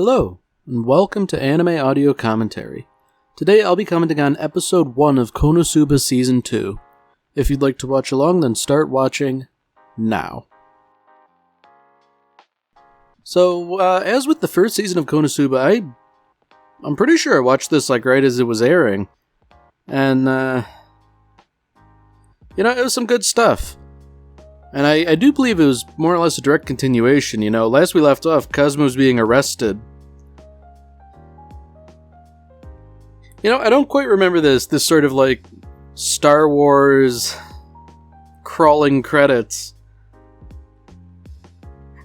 Hello, and welcome to Anime Audio Commentary. Today I'll be commenting on Episode 1 of Konosuba Season 2. If you'd like to watch along, then start watching now. So, as with the first season of Konosuba, I'm pretty sure I watched this right as it was airing. And, it was some good stuff. And I do believe it was more or less a direct continuation. Last we left off, Cosmo's being arrested. I don't quite remember this sort of Star Wars crawling credits.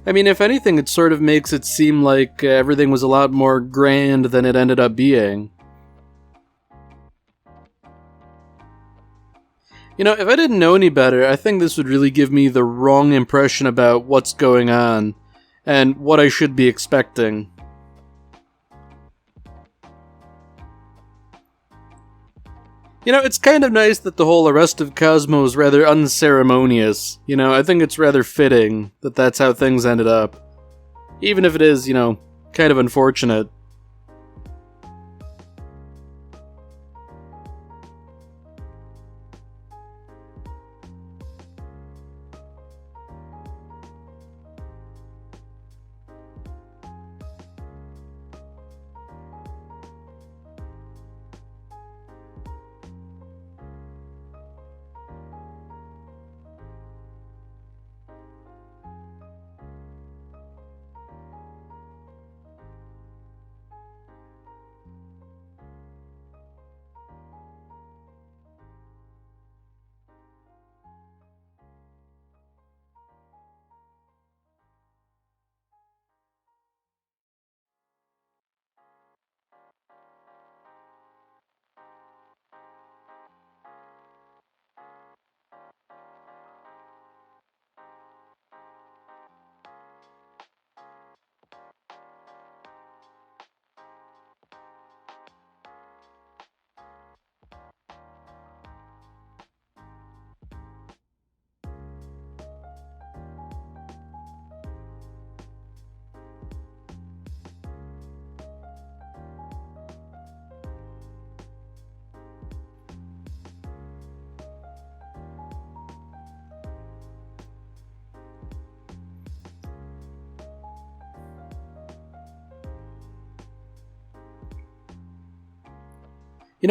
I mean, if anything, it sort of makes it seem like everything was a lot more grand than it ended up being. If I didn't know any better, I think this would really give me the wrong impression about what's going on and what I should be expecting. It's kind of nice that the whole arrest of Cosmo is rather unceremonious. I think it's rather fitting that that's how things ended up. Even if it is, kind of unfortunate.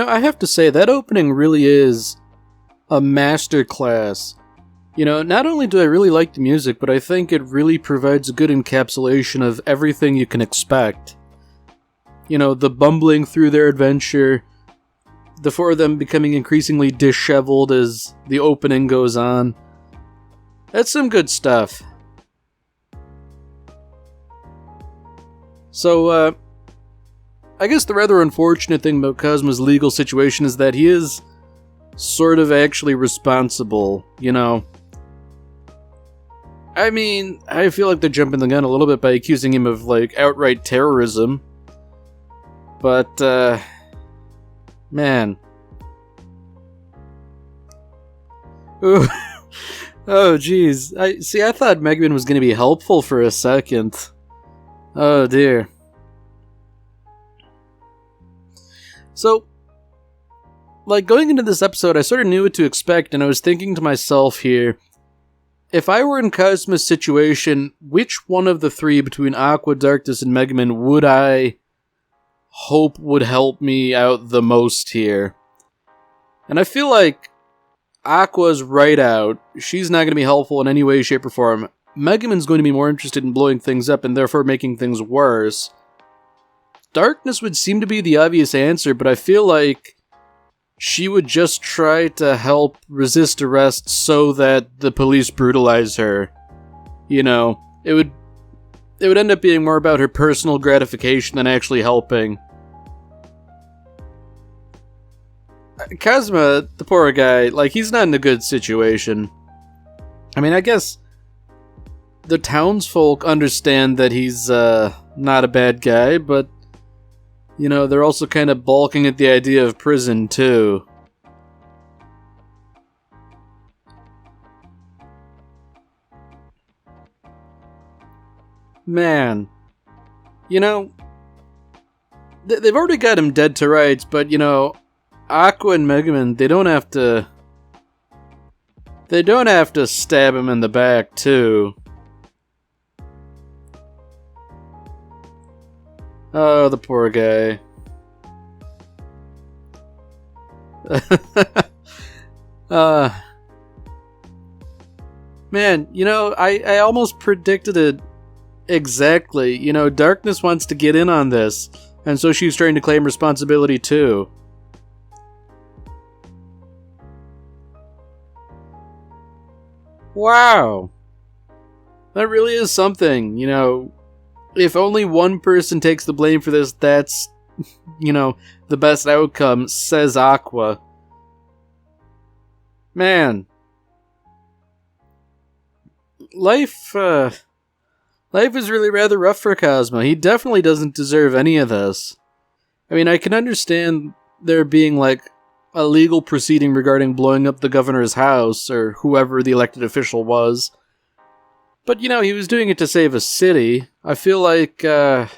I have to say, that opening really is a masterclass. Not only do I really like the music, but I think it really provides a good encapsulation of everything you can expect. The bumbling through their adventure, the four of them becoming increasingly disheveled as the opening goes on. That's some good stuff. So, I guess the rather unfortunate thing about Cosmo's legal situation is that he is sort of actually responsible, I mean, I feel like they're jumping the gun a little bit by accusing him of, outright terrorism. But, man. Ooh. Oh, jeez. I thought Megumin was going to be helpful for a second. Oh, dear. So, going into this episode, I sort of knew what to expect, and I was thinking to myself here, if I were in Cosmo's situation, which one of the three between Aqua, Darkness, and Megumin would I hope would help me out the most here? And I feel like Aqua's right out. She's not going to be helpful in any way, shape, or form. Megumin's going to be more interested in blowing things up and therefore making things worse. Darkness would seem to be the obvious answer, but I feel like she would just try to help resist arrest so that the police brutalize her. It would end up being more about her personal gratification than actually helping. Cosmo, the poor guy, he's not in a good situation. I mean, I guess the townsfolk understand that he's not a bad guy, but they're also kind of balking at the idea of prison, too. Man. they've already got him dead to rights, but, you know, Aqua and Megumin, they don't have to stab him in the back, too. Oh, the poor guy. Man, you know, I almost predicted it exactly. You know, Darkness wants to get in on this, and so she's trying to claim responsibility too. Wow. That really is something, you know. If only one person takes the blame for this, that's, you know, the best outcome, says Aqua. Man. Life is really rather rough for Cosmo. He definitely doesn't deserve any of this. I mean, I can understand there being, like, a legal proceeding regarding blowing up the governor's house, or whoever the elected official was. But, you know, he was doing it to save a city. I feel like, man,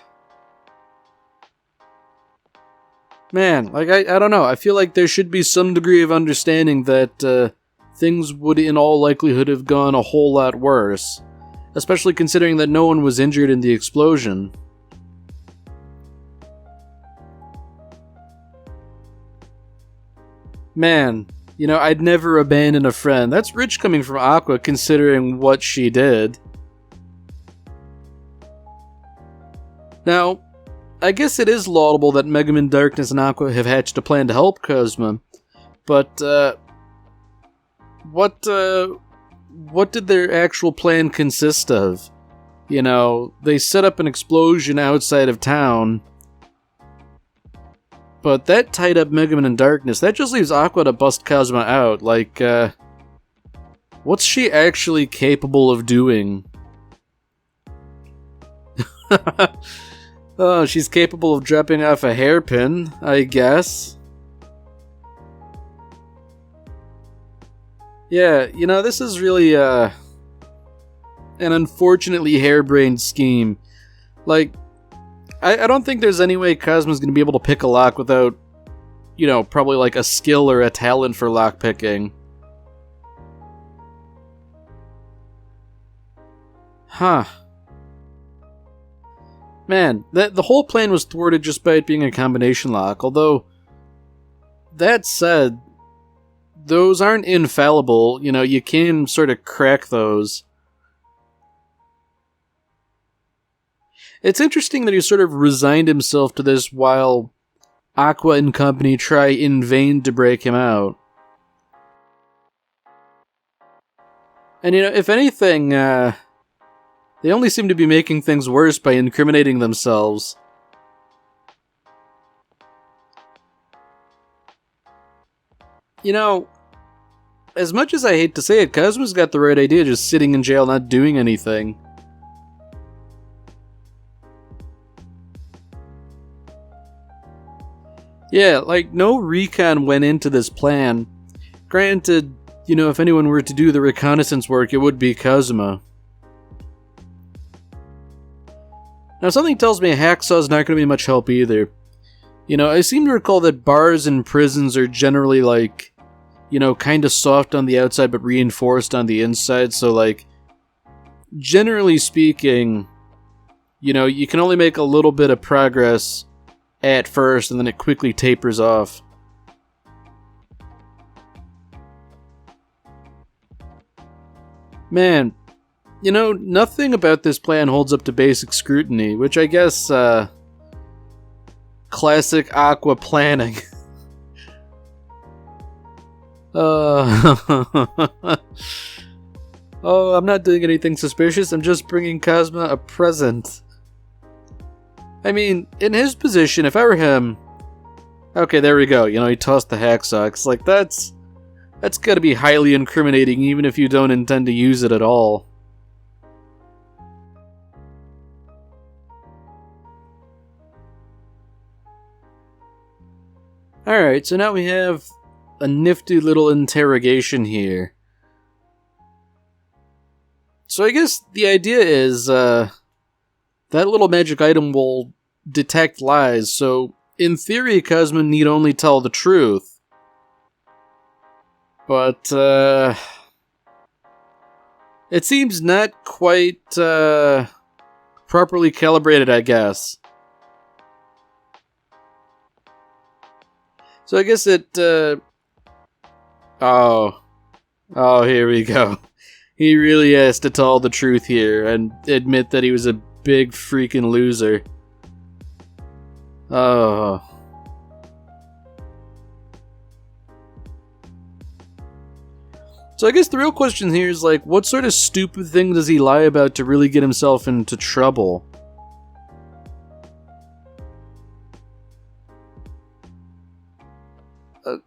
like, I don't know. I feel like there should be some degree of understanding that, things would in all likelihood have gone a whole lot worse. Especially considering that no one was injured in the explosion. Man, you know, I'd never abandon a friend. That's rich coming from Aqua, considering what she did. Now, I guess it is laudable that Megumin, Darkness, and Aqua have hatched a plan to help Cosmo, but, what did their actual plan consist of? You know, they set up an explosion outside of town, but that tied up Megumin and Darkness. That just leaves Aqua to bust Cosmo out. Like, what's she actually capable of doing? Oh, she's capable of dropping off a hairpin, I guess. Yeah, you know, this is really, an unfortunately harebrained scheme. Like, I don't think there's any way Cosmo's gonna be able to pick a lock without, you know, probably like a skill or a talent for lock picking. Huh. Man, the whole plan was thwarted just by it being a combination lock, although, that said, those aren't infallible, you know, you can sort of crack those. It's interesting that he sort of resigned himself to this while Aqua and company try in vain to break him out. And you know, if anything, they only seem to be making things worse by incriminating themselves. You know, as much as I hate to say it, Cosmo's got the right idea just sitting in jail not doing anything. Yeah, like, no recon went into this plan. Granted, you know, if anyone were to do the reconnaissance work, it would be Cosmo. Now, something tells me Hacksaw's not going to be much help either. You know, I seem to recall that bars and prisons are generally, like, you know, kind of soft on the outside but reinforced on the inside, so, like, generally speaking, you know, you can only make a little bit of progress at first, and then it quickly tapers off. Man, you know, nothing about this plan holds up to basic scrutiny, which I guess, classic Aqua planning. Oh, I'm not doing anything suspicious, I'm just bringing Cosmo a present. I mean, in his position, if I were him... Okay, there we go, you know, he tossed the hacksaw. It's like, that's gotta be highly incriminating, even if you don't intend to use it at all. Alright, so now we have a nifty little interrogation here. So I guess the idea is, that little magic item will detect lies, so in theory, Kazuma need only tell the truth. But, it seems not quite, properly calibrated, I guess. So I guess it, Oh, here we go. He really has to tell the truth here and admit that he was a big freaking loser. Oh. So I guess the real question here is, like, what sort of stupid thing does he lie about to really get himself into trouble?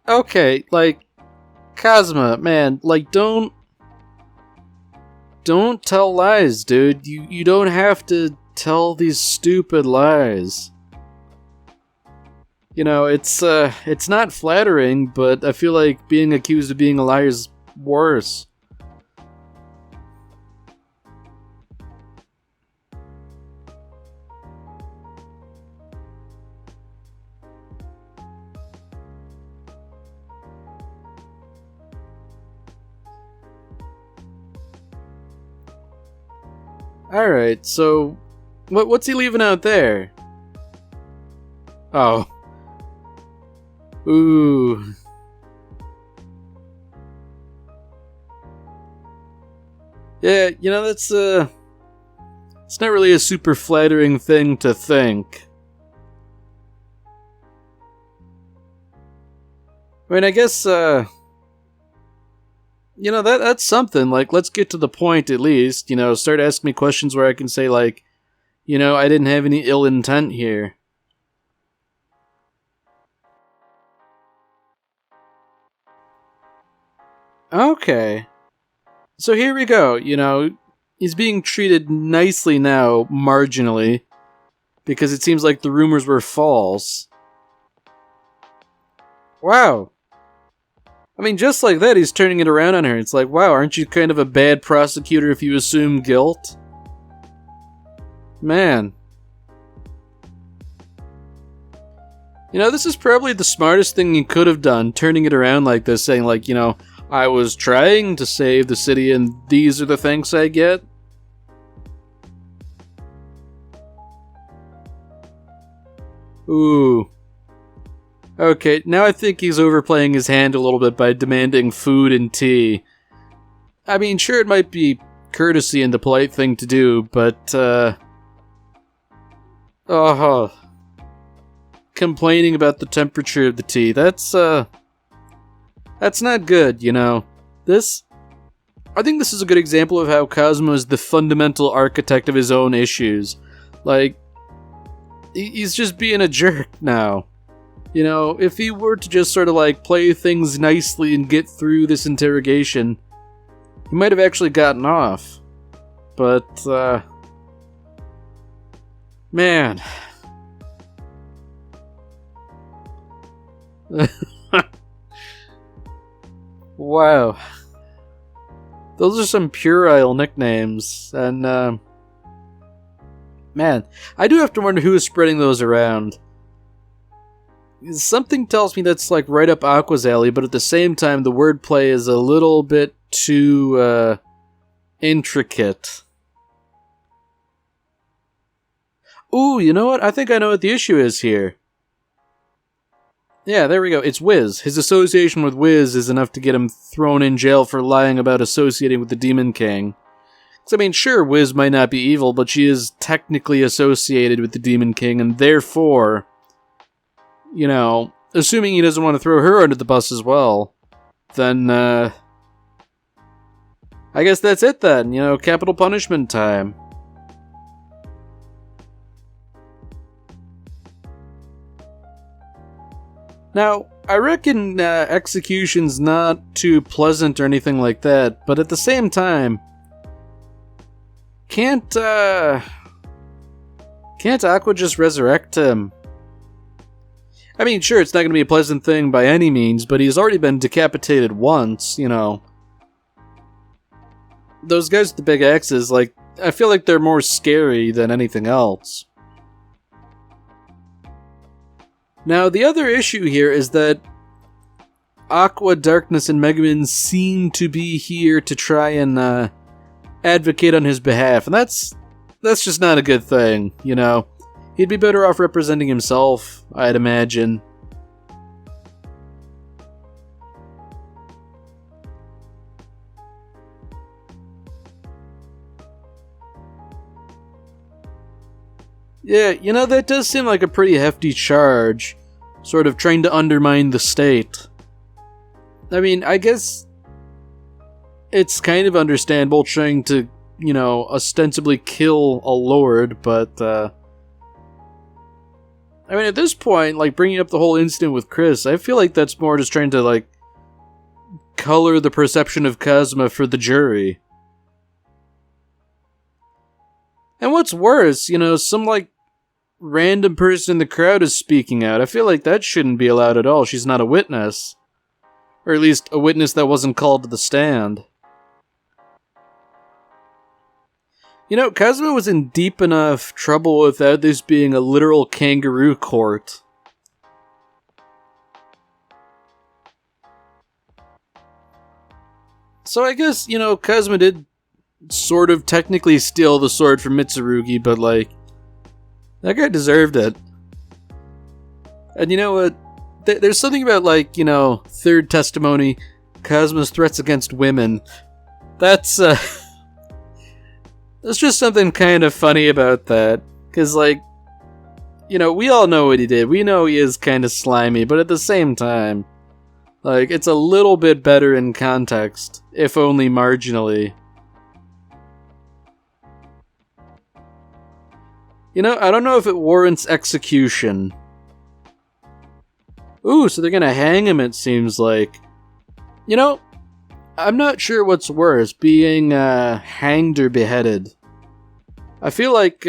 Okay, like, Kazuma, man, like, don't tell lies, dude. You don't have to tell these stupid lies. You know, it's not flattering, but I feel like being accused of being a liar is worse. Alright, so what's he leaving out there? Oh. Ooh. Yeah, you know, that's it's not really a super flattering thing to think. I mean, I guess you know, that's something. Like, let's get to the point at least. You know, start asking me questions where I can say, like, you know, I didn't have any ill intent here. Okay. So here we go. You know, he's being treated nicely now, marginally, because it seems like the rumors were false. Wow. I mean, just like that, he's turning it around on her. It's like, wow, aren't you kind of a bad prosecutor if you assume guilt? Man. You know, this is probably the smartest thing you could have done, turning it around like this, saying, like, you know, I was trying to save the city and these are the thanks I get. Ooh. Okay, now I think he's overplaying his hand a little bit by demanding food and tea. I mean, sure, it might be courtesy and the polite thing to do, but, complaining about the temperature of the tea, that's not good, you know. I think this is a good example of how Kazuma is the fundamental architect of his own issues. Like, he's just being a jerk now. You know, if he were to just sort of, like, play things nicely and get through this interrogation, he might have actually gotten off. But, man. Wow. Those are some puerile nicknames, and, man, I do have to wonder who is spreading those around. Something tells me that's, like, right up Aqua's alley, but at the same time, the wordplay is a little bit too, intricate. Ooh, you know what? I think I know what the issue is here. Yeah, there we go. It's Wiz. His association with Wiz is enough to get him thrown in jail for lying about associating with the Demon King. Because, I mean, sure, Wiz might not be evil, but she is technically associated with the Demon King, and therefore, you know, assuming he doesn't want to throw her under the bus as well, then, I guess that's it then. You know, capital punishment time. Now, I reckon execution's not too pleasant or anything like that, but at the same time, can't Aqua just resurrect him? I mean, sure, it's not going to be a pleasant thing by any means, but he's already been decapitated once, you know. Those guys with the big axes, like, I feel like they're more scary than anything else. Now, the other issue here is that Aqua, Darkness, and Megumin seem to be here to try and advocate on his behalf, and that's just not a good thing, you know? He'd be better off representing himself, I'd imagine. Yeah, you know, that does seem like a pretty hefty charge, sort of trying to undermine the state. I mean, I guess it's kind of understandable trying to, you know, ostensibly kill a lord, but, I mean, at this point, like, bringing up the whole incident with Chris, I feel like that's more just trying to, like, color the perception of Kazuma for the jury. And what's worse, you know, some, like, random person in the crowd is speaking out. I feel like that shouldn't be allowed at all. She's not a witness. Or at least a witness that wasn't called to the stand. You know, Kazuma was in deep enough trouble without this being a literal kangaroo court. So I guess, you know, Kazuma did sort of technically steal the sword from Mitsurugi, but, like, that guy deserved it. And you know what? There's something about, like, you know, third testimony, Kazuma's threats against women. That's there's just something kind of funny about that. Because, like, you know, we all know what he did. We know he is kind of slimy, but at the same time, like, it's a little bit better in context, if only marginally. You know, I don't know if it warrants execution. Ooh, so they're gonna hang him, it seems like. You know, I'm not sure what's worse, being hanged or beheaded. I feel like,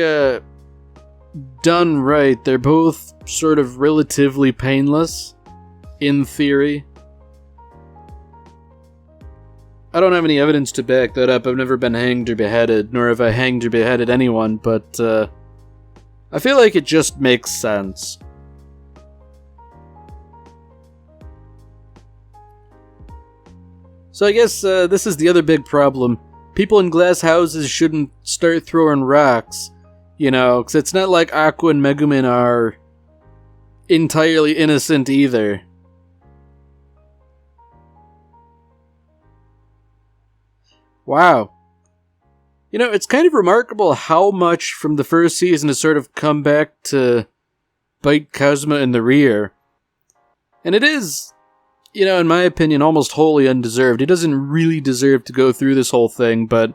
done right, they're both sort of relatively painless, in theory. I don't have any evidence to back that up. I've never been hanged or beheaded, nor have I hanged or beheaded anyone, but, I feel like it just makes sense. So I guess this is the other big problem. People in glass houses shouldn't start throwing rocks, you know, because it's not like Aqua and Megumin are entirely innocent either. Wow. You know, it's kind of remarkable how much from the first season has sort of come back to bite Kazuma in the rear. And it is, you know, in my opinion, almost wholly undeserved. He doesn't really deserve to go through this whole thing, but,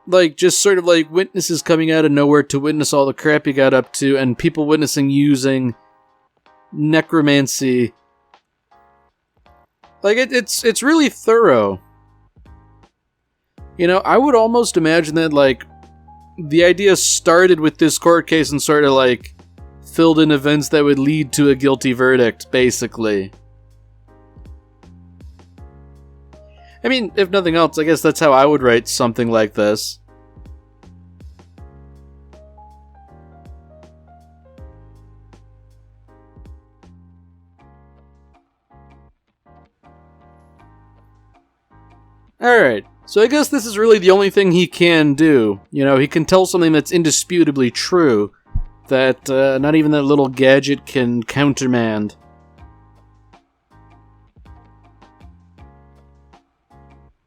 like, just sort of like witnesses coming out of nowhere to witness all the crap he got up to, and people witnessing using necromancy. Like, it's really thorough. You know, I would almost imagine that, like, the idea started with this court case and sort of, like, filled in events that would lead to a guilty verdict, basically. I mean, if nothing else, I guess that's how I would write something like this. Alright, so I guess this is really the only thing he can do. You know, he can tell something that's indisputably true, that not even that little gadget can countermand.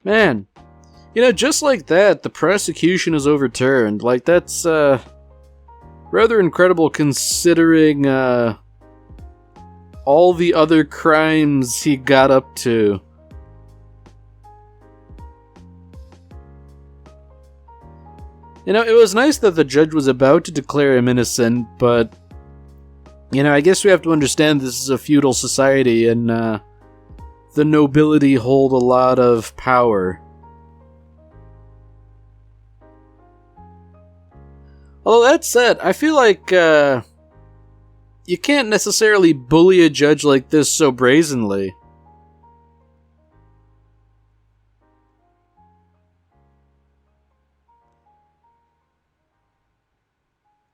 Man, you know, just like that, the prosecution is overturned. Like, that's rather incredible considering all the other crimes he got up to. You know, it was nice that the judge was about to declare him innocent, but, you know, I guess we have to understand this is a feudal society, and the nobility hold a lot of power. Although that said, I feel like you can't necessarily bully a judge like this so brazenly.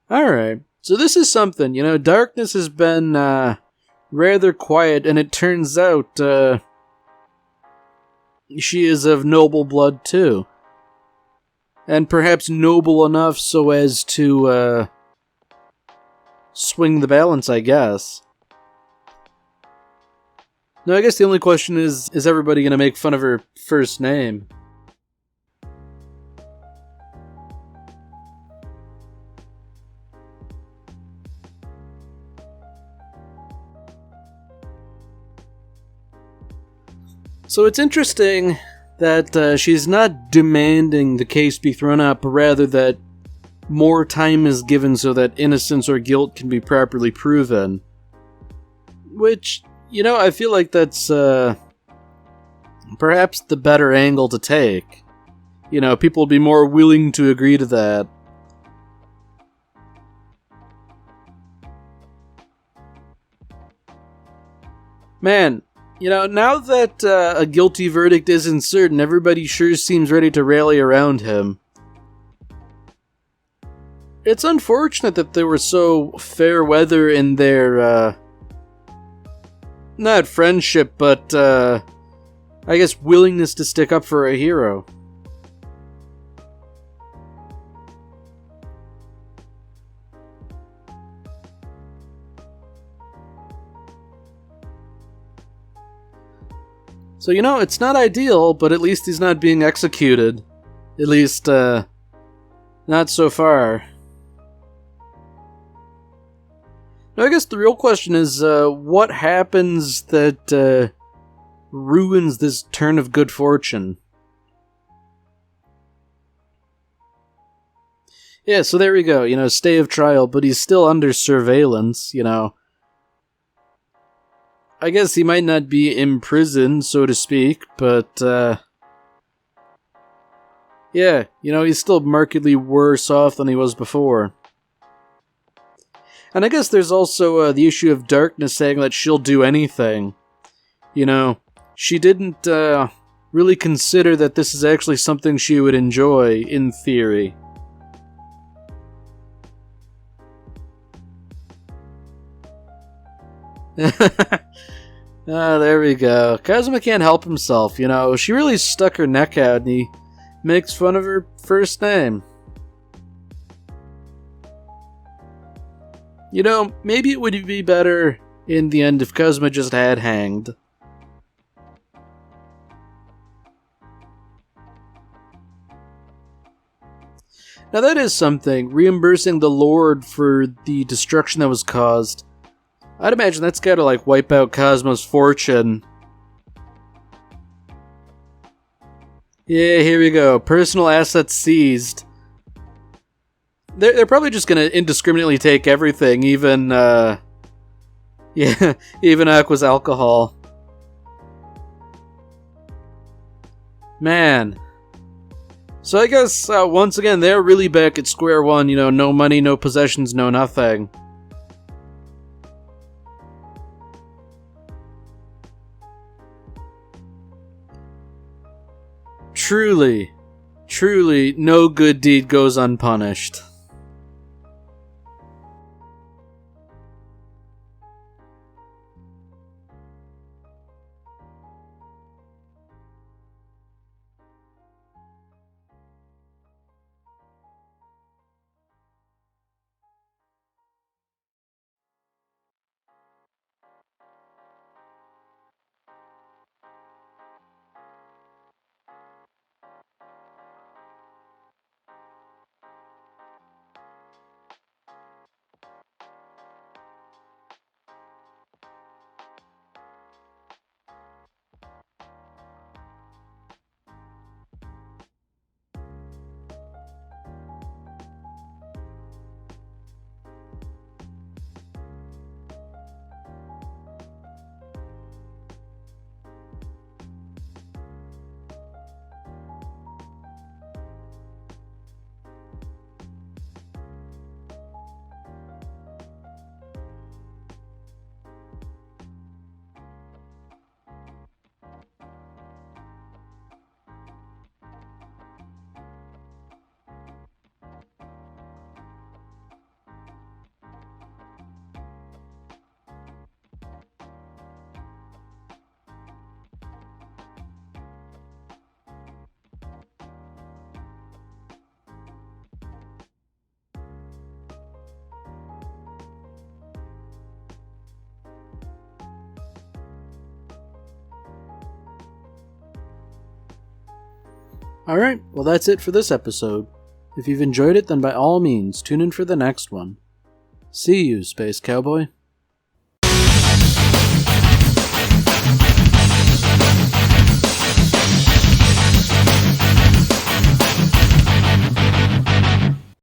Alright, So this is something, Darkness has been rather quiet, and it turns out she is of noble blood too. And perhaps noble enough so as to swing the balance, I guess. No, I guess the only question is everybody going to make fun of her first name? So it's interesting that she's not demanding the case be thrown out, but rather that more time is given so that innocence or guilt can be properly proven. Which, I feel like that's perhaps the better angle to take. People will be more willing to agree to that. Man, now that a guilty verdict isn't certain, everybody sure seems ready to rally around him. It's unfortunate that they were so fair weather in their, not friendship, but, I guess willingness to stick up for a hero. So, it's not ideal, but at least he's not being executed. At least, not so far. Now, I guess the real question is, what happens that, ruins this turn of good fortune? Yeah, so there we go, stay of trial, but he's still under surveillance, I guess he might not be imprisoned, so to speak, but, yeah, he's still markedly worse off than he was before. And I guess there's also the issue of Darkness saying that she'll do anything. She didn't really consider that this is actually something she would enjoy, in theory. There we go. Kazuma can't help himself, She really stuck her neck out and he makes fun of her first name. Maybe it would be better in the end if Kazuma just had hanged. Now that is something, reimbursing the Lord for the destruction that was caused. I'd imagine that's gotta, wipe out Kazuma's fortune. Yeah, here we go. Personal assets seized. They're probably just gonna indiscriminately take everything, even, even Aqua's alcohol. Man. So I guess, once again, they're really back at square one, no money, no possessions, no nothing. Truly, no good deed goes unpunished. Alright, well that's it for this episode. If you've enjoyed it, then by all means, tune in for the next one. See you, Space Cowboy.